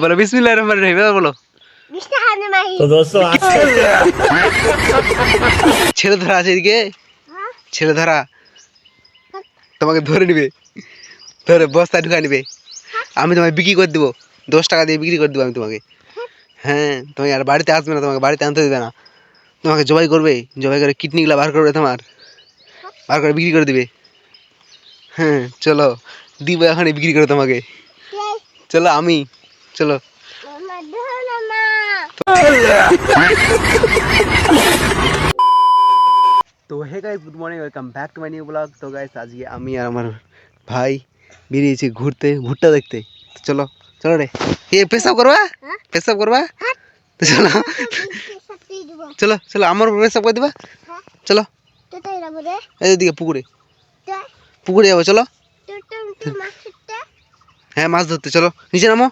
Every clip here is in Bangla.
बोलो बिस्मिल्लाहिर्रहमानिर्रहीम बोलो। तो दोस्तों आज ছেলে ধরা আছে এদিকে, ছেলে ধরা তোমাকে ধরে নিবে, ধরে বস্তায় ঢুকা নিবে, আমি তোমাকে বিক্রি করে দেবো, 10 টাকা দিয়ে বিক্রি করে দেবো আমি তোমাকে। হ্যাঁ, তুমি আর বাড়িতে আসবে না, তোমাকে বাড়িতে আনতে দেবে না, তোমাকে জবাই করবে, জবাই করে কিডনিগুলো বার করবে, তোমার বার করে বিক্রি করে দিবে। হ্যাঁ চলো দিব এখনই বিক্রি করে তোমাকে, চলো আমি, চলো। তো hey guys, good morning, welcome back to my new blog. তো গাইস আজকে আমি আর আমার ভাই বেরিয়েছি ঘুরতে, ভুট্টা দেখতে। তো চলো চলো রে, এ পেশাব করবা, পেশাব করবা, তো চলো চলো চলো, আমার উপর পেশাব করে দিবা, চলো। এইদিকে পুকুরে, পুকুরে যাবো, চলো। হ্যাঁ মাছ ধরতে, চলো নিচে নামো,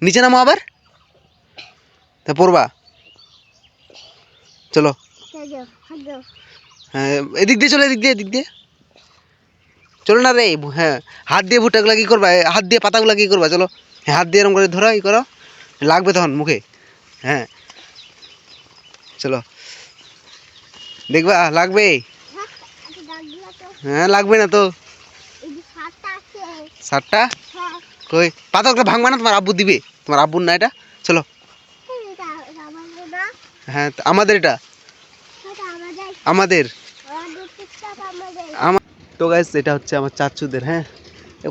নিচে নামো আবার, তা পড়বা, চলো। হ্যাঁ এদিক দিয়ে চলো, এদিক দিয়ে, এদিক দিয়ে চলো না রে। হ্যাঁ হাত দিয়ে ভুট্টাগুলা কি করবা, হাত দিয়ে পাতাগুলা কি করবা, চলো। হ্যাঁ হাত দিয়ে এরকম করে ধরো, ই করো, লাগবে তখন মুখে। হ্যাঁ চলো, দেখবা লাগবে, হ্যাঁ লাগবে না তো। 7টা কই, পাতাগুলো ভাঙবা না, তোমার আব্বু দিবে, তোমার আব্বুর না এটা, চলো। হ্যাঁ আমাদের এটা, আমাদের তো গাইস এটা হচ্ছে আমার চাচুদের। হ্যাঁ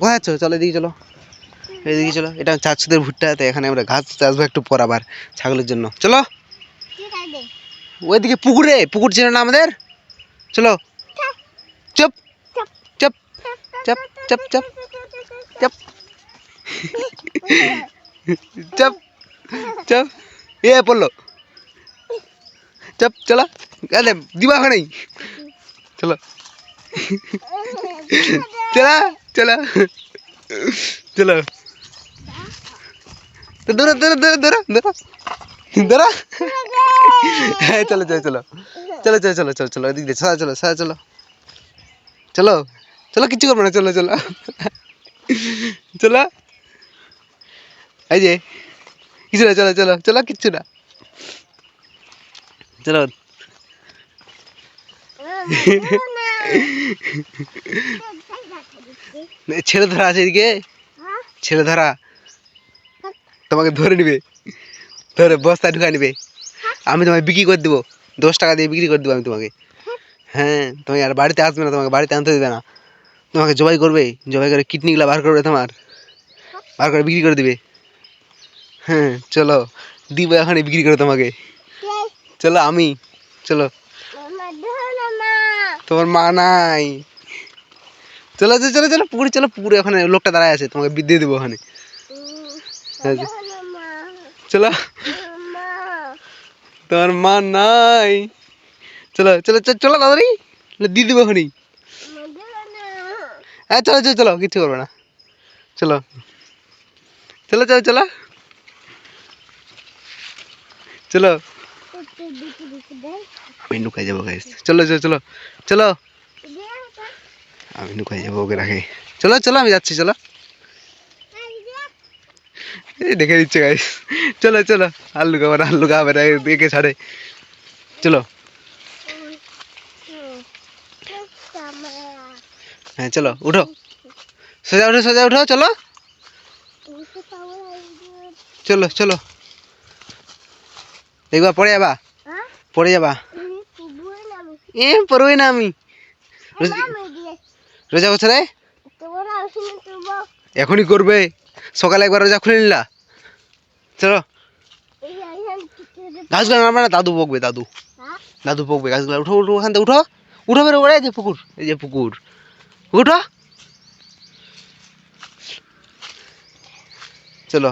কোথায় আছো, চলো এদিকে চলো, এদিকে চলো, এটা চাচুদের ভুট্টা। তো এখানে আমরা ঘাস আসবো একটু পর আবার ছাগলের জন্য, চলো। ওইদিকে পুকুরে, পুকুর ছিল না আমাদের, চলো। চুপ চুপ চুপ চুপ চুপ চুপ চুপ চুপ, এ পড়লো, চুপ চলো, গেলে দিবা ওখানে, চলো চলো চলো চলো, তো ধরো ধরো ধরো ধরো ধরো ধরো, হ্যাঁ চলো চলো চলো চলো চলো চলো চলো চলো, এদিক দিয়ে সাদা, চলো সাদা, চলো চলো চলো, কিচ্ছু করবো না, চলো চলো চলো, এই যে কিছু না, চলো চলো চলো, কিচ্ছু না, চলো। ছেলে ধরা আছে এদিকে, ছেলে ধরা তোমাকে ধরে নিবে, ধরে বস্তায় ঢুকা নিবে, আমি তোমাকে বিক্রি করে দেবো, 10 টাকা দিয়ে বিক্রি করে দেবো আমি তোমাকে। হ্যাঁ তুমি আর বাড়িতে আসবে না, তোমাকে বাড়িতে আনতে দেবে না, তোমাকে জবাই করবে, জবাই করে কিডনিগুলো বার করবে, তোমার বার করে বিক্রি করে দিবে। হ্যাঁ চলো দিব এখনই বিক্রি করে তোমাকে, চলো আমি, চলো। তোমার মা নাই, চলো চলো চলো চলো, পুকুরে চলো, পুকুরে ওখানে লোকটা দাঁড়ায় আছে, তোমাকে দিয়ে দেবো ওখানে, চলো। তোমার মা নাই, চলো চলো চলো চলো, তাড়াতাড়ি দিয়ে দেবো ওখানে। হ্যাঁ চলো চলো চলো, কিচ্ছু করবে না, চলো চলো চলো চলো চলো, আমি নুকাই যাবো গাইস, চলো চলো চলো চলো, আমি নুকাই যাবো, ওকে রাখে, চলো চলো আমি যাচ্ছি, চলো। এই দেখে দিচ্ছে গাইস, চলো চলো, আর লুকাবো না, আর লুকাবে না, দেখে ছাড়ে, চলো। হ্যাঁ চলো উঠো, সোজা উঠো, সোজা উঠো, চলো চলো চলো, দেখবা পড়ে যাবা, পড়ে যাবা, এ পড়বই না আমি, রোজা বছরে এখনই করবে, সকালে একবার রোজা খুলে নিলা, চলো। গাছগুলো নামবে না, দাদু বকবে, দাদু, দাদু বকবে, গাছগুলো উঠো উঠো, ওখান থেকে উঠো, উঠো বেরো, ওরে যে পুকুর, এই যে পুকুর, উঠো, চলো।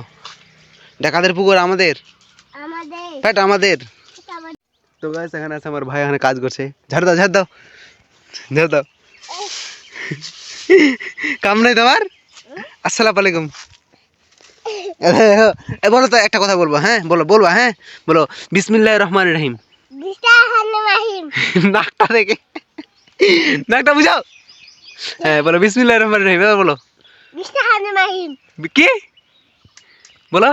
ডাকাতের পুকুর আমাদের, পেট আমাদের। তো গাইস এখানে আছে আমার ভাই, এখানে কাজ করছে, ঝাড় দাও ঝাড় দাও ঝাড় দাও, কাম নাই তোমার, আসসালামু আলাইকুম। বলো তো একটা কথা বলবো, হ্যাঁ বলো, বলবা, হ্যাঁ বলো, বিসমিল্লাহির রহমানির রহিম, নাকটা দেখে, নাকটা বুঝাও, হ্যাঁ বলো বিসমিল্লাহির রহমানির রহিম, এবার বলো কি, বলো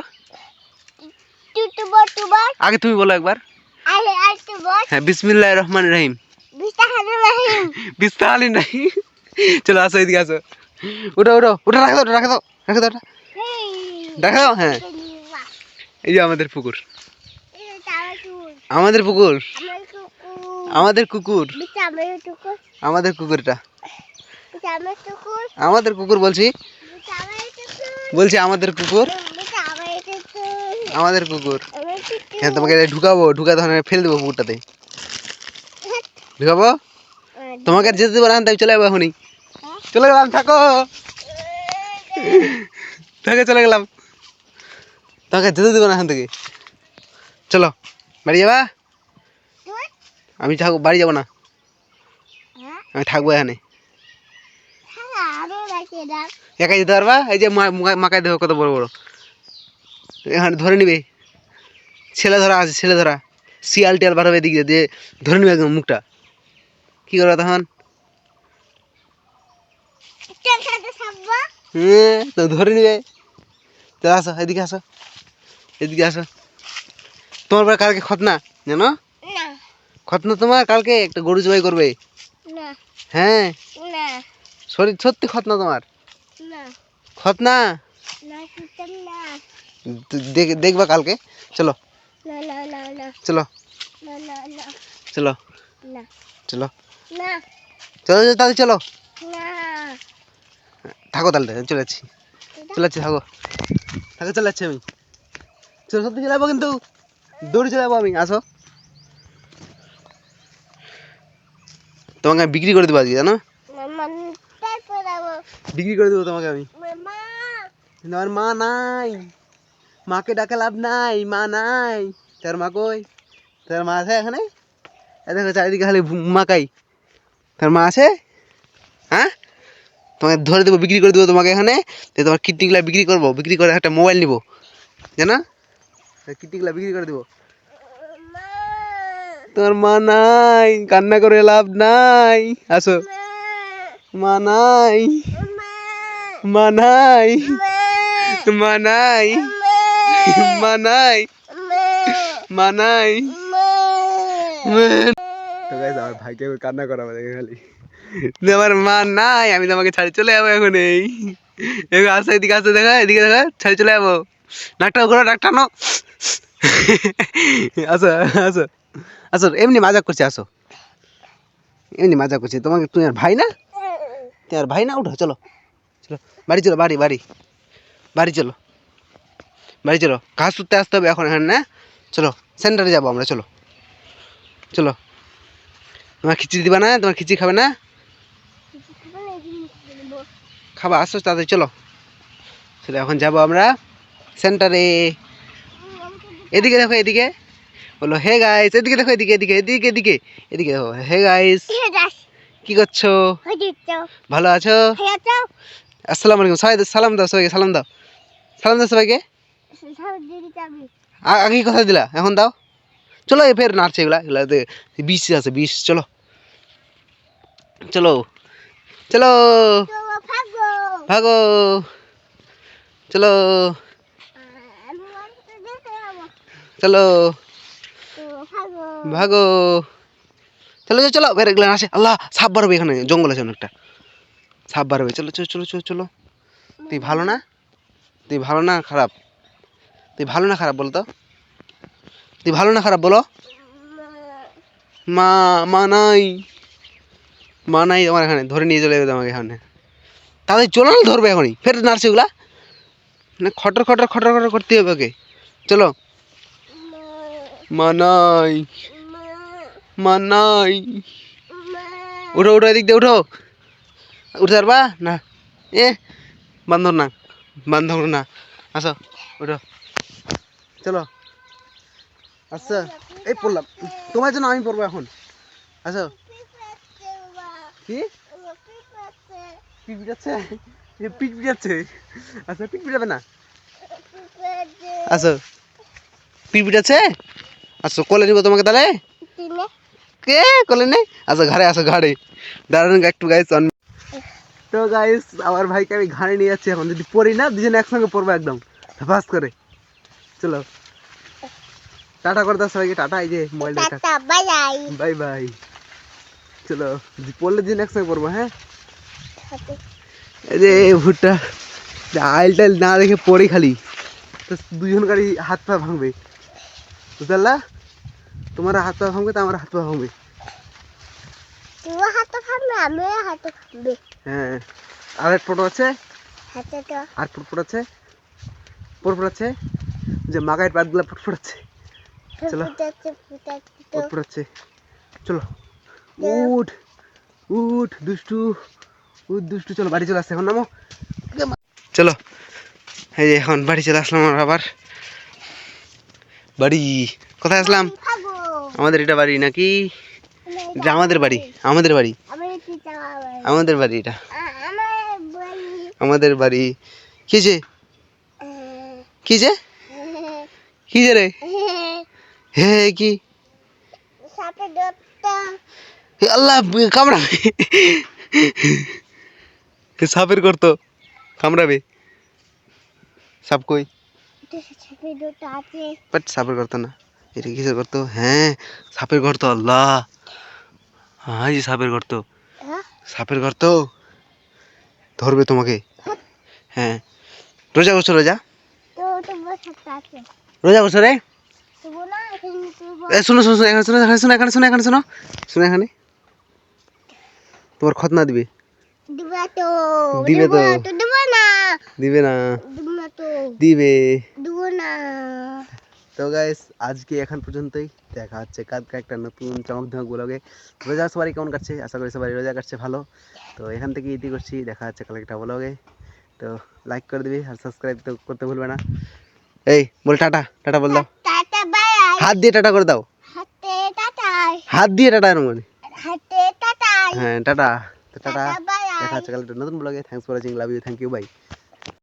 টুটুবর আগে তুমি বলো একবার আলে আলটুবর হ্যাঁ বিসমিল্লাহির রহমানির রহিম বিস্তাহানুর রহিম বিস্তাহালি নাই চলো আসো এদিকে আসো উঠো উঠো উঠে রাখো দাও রাখো দাও রাখো দাও রাখো দাও হ্যাঁ এই যে আমাদের পুকুর আমাদের পুকুর আমাদের কুকুর আমাদের কুকুরটা আমাদের কুকুর বলছি বলছি আমাদের কুকুর আমাদের কুকুর হ্যাঁ তোমাকে ঢুকাবো ঢুকাতে হবে ফেলে দেবো পুকুরটাতে ঢুকাবো তোমাকে আর যেতে দেবো না তাই চলে যাবো এখনই চলে গেলাম থাকো থাকে চলে গেলাম তোমাকে যেতে দেবো না এখান থেকে চলো বাড়ি যাবা আমি থাকবো বাড়ি যাবো না আমি থাকবো এখানে একাই যেতে পারবা এই যে মাকাই দেখো কত বড় বড় এখানে ধরে নিবে ছেলে ধরা আছে ছেলে ধরা শিয়াল টিয়াল বার হবে এদিকে দিয়ে ধরে নিবে একদম মুখটা কি করবা তখন হ্যাঁ তো ধরে নিবে চলো আসো এদিকে আসো এদিকে আসো তোমার পরে কালকে খতনা জানো খতনা তোমার কালকে একটা গরু জবাই করবে হ্যাঁ শরীর সত্যি খতনা তোমার খতনা দেখবা কালকে চলো চলো চলো চলো চলো তাহলে চলো থাকো তাহলে চলে যাচ্ছি চলে যাচ্ছি থাকো থাকো চলে যাচ্ছি আমি চলো সত্যি চলে যাবো কিন্তু দৌড়ে চলে যাবো আমি আসো তোমাকে আমি বিক্রি করে দেবো আজকে জানো বিক্রি করে দেবো তোমাকে আমি আমার মা নাই মাকে ডাকে লাভ নাই মা নাই তার মা কই তার মা আছে এখানে দেখো চারিদিকে খালি মাকাই তার মা আছে হ্যাঁ তোমাকে ধরে দেবো বিক্রি করে দেবো তোমাকে এখানে তোমার কিডনিগুলো বিক্রি করবো বিক্রি করে একটা মোবাইল নিবো জানো কিডনিগুলো বিক্রি করে দেবো তোমার মা নাই কান্না করে লাভ নাই আসো মা নাই মা নাই মা নাই মা নাই মা নাই আমার ভাইকে কান্না করাবো দেখে খালি আমার মা নাই আমি তোমাকে ছাড়ি চলে যাবো এখন এই আসো এদিকে আসো দেখা এদিকে দেখা ছাড়ি চলে যাবো ডাক্তার ঘোরা ডাক্তার নো আসো আসো আসো এমনি মজা করছি আসো এমনি মজা করছি তোমাকে তুমি আর ভাই না তোমার ভাই না উঠো চলো চলো বাড়ি চলো বাড়ি বাড়ি বাড়ি চলো বাড়ি চলো ঘাস তুলতে আসতে হবে এখন এখানে না চলো সেন্টারে যাবো আমরা চলো চলো তোমার খিচুড়ি দিবা না তোমার খিচুড়ি খাবে না খাবা আসো তাড়াতাড়ি চলো চলো এখন যাবো আমরা সেন্টারে এদিকে দেখো এদিকে বলো হে গাইস এদিকে দেখো এদিকে এদিকে এদিকে এদিকে এদিকে দেখো হে গাইস কি করছো ভালো আছো আসসালামু আলাইকুম সবাই সালাম দাও সবাইকে সালাম দাও সবাইকে আগে কথা দিলা এখন দাও চলো ফের নাচছে এগুলা এগুলাতে বিষ আছে বিষ চলো চলো চলো ভাগো চলো চলো ভাগো চলো চলো বের এগুলো আসে আল্লাহ সাপ বাড়বে এখানে জঙ্গল আছে অনেকটা সাপ বাড়বে চলো চলো চলো চলো চলো তুই ভালো না তুই ভালো না খারাপ তুই ভালো না খারাপ বলো তো তুই ভালো না খারাপ বলো মা মা নাই মা নাই আমার এখানে ধরে নিয়ে চলে যাবে আমাকে এখানে তাদের চলো না ধরবে এখনই ফের নার্সি ওগুলা মানে খটর খটর খটর খটর করতে হবে ওকে চলো মা নাই মা নাই উঠো উঠো এদিক দিয়ে উঠো উঠে পারবা না এ বান্ধব না বান্ধব না আসো উঠো চলো আচ্ছা এই পড়লাম তোমার জন্য আমি পড়বো এখন আসো কি পিঠ পিটাচ্ছে পিঠ পিটাচ্ছে আচ্ছা পিঠ পিটাবে না আসো পিঠ পিটাচ্ছে আসো কোলে নিবো তোমাকে তাহলে কে কোলে নেই আসো ঘাড়ে আসো ঘাড়ে দাঁড়ান একটু গাইস তো গাইস আমার ভাইকে আমি ঘাড়ে নিয়ে যাচ্ছি এখন যদি পড়ি না দুজনে একসঙ্গে পড়বো একদম ফাঁস করে চলো টাটা করে দাও সবাইকে, টাটা। এই যে মোবাইলটা tata bye bye bye bye. চলো পড়লে দিন একসঙ্গে পড়বো, হ্যাঁ। এই যে ভুট্টা আইল টাইল না দেখে পড়ে খালি, তো দুজনকারই হাত পা ভাঙবে, বুঝতে পারলা? তোমার হাত পা ভাঙবে তো আমার হাত পা ভাঙবে। তুই হাত খাবে আমি হাত খাবে। হ্যাঁ, আর এক ফটো আছে, হাতে তো আর ফুটফুট আছে, ফুটফুট আছে, যে মাগাইয়ের পাতগুলো ফুটফুট আছে। চলো ফুটাচ্ছে ফুটফুট আছে, চলো উঠ উঠ দুষ্টু, উঠ দুষ্টু। চলো বাড়ি চলে আসছে এখন, নামো। চলো এই যে এখন বাড়ি চলে আসলাম আমরা আবার। বাড়ি কোথায় আসলাম? খাবো আমাদের এটা বাড়ি নাকি? এটা আমাদের বাড়ি, আমাদের বাড়ি, আমি কি চাওয়াবো আমাদের বাড়ি এটা, আমার বলি আমাদের বাড়ি। কি যে কি যে কি যে রে? হে কি সাপে দত্তা হে আল্লাহ, কামড়াবে। সাপের করতো কামড়াবে। সাপ কই? সাপে দত্তা আছে বাট সাপের করতো না, এটা কিসের করতো? হ্যাঁ সাপের করতো। আল্লাহ, হ্যাঁ যে সাপের করতো, হ্যাঁ সাপের করতো, ধরবে তোমাকে। হ্যাঁ রোজা করছো? রোজা তো তো বসে আছে রোজা করছো রে? তো না এখানে তুই এ শোনো শোনো শোনো, এখানে শোনো, এখানে শোনো, এখানে শোনো, এখানে শোনো, শোনো এখানে। তোমার খতনা দিবে। দিবা তো দিবে তো। দিবা না দিবে না? দিবা না তো দিবে। দিবা না তো গাইস আজকে এখন পর্যন্তই, দেখা হচ্ছে কালকে একটা নতুন চমক ধমক ব্লগে। রোজা সবারই কেমন কাটছে? আশা করি সবাই রোজা কাটছে ভালো। তো এখান থেকে ইতি করছি, দেখা হচ্ছে কালকে একটা ব্লগে। তো লাইক করে দিবি আর সাবস্ক্রাইব তো করতে ভুলবে না। এই বল টাটা, টাটা বল দাও, টাটা বাই হাত দিয়ে টাটা করে দাও, হাতে টাটা হাত দিয়ে টাটা এর মানে। হাতে টাটা হ্যাঁ টাটা। তো টাটা, টাটা বাই দেখা হচ্ছে কালকে একটা নতুন ব্লগে। Thanks for watching, love you, thank you, by.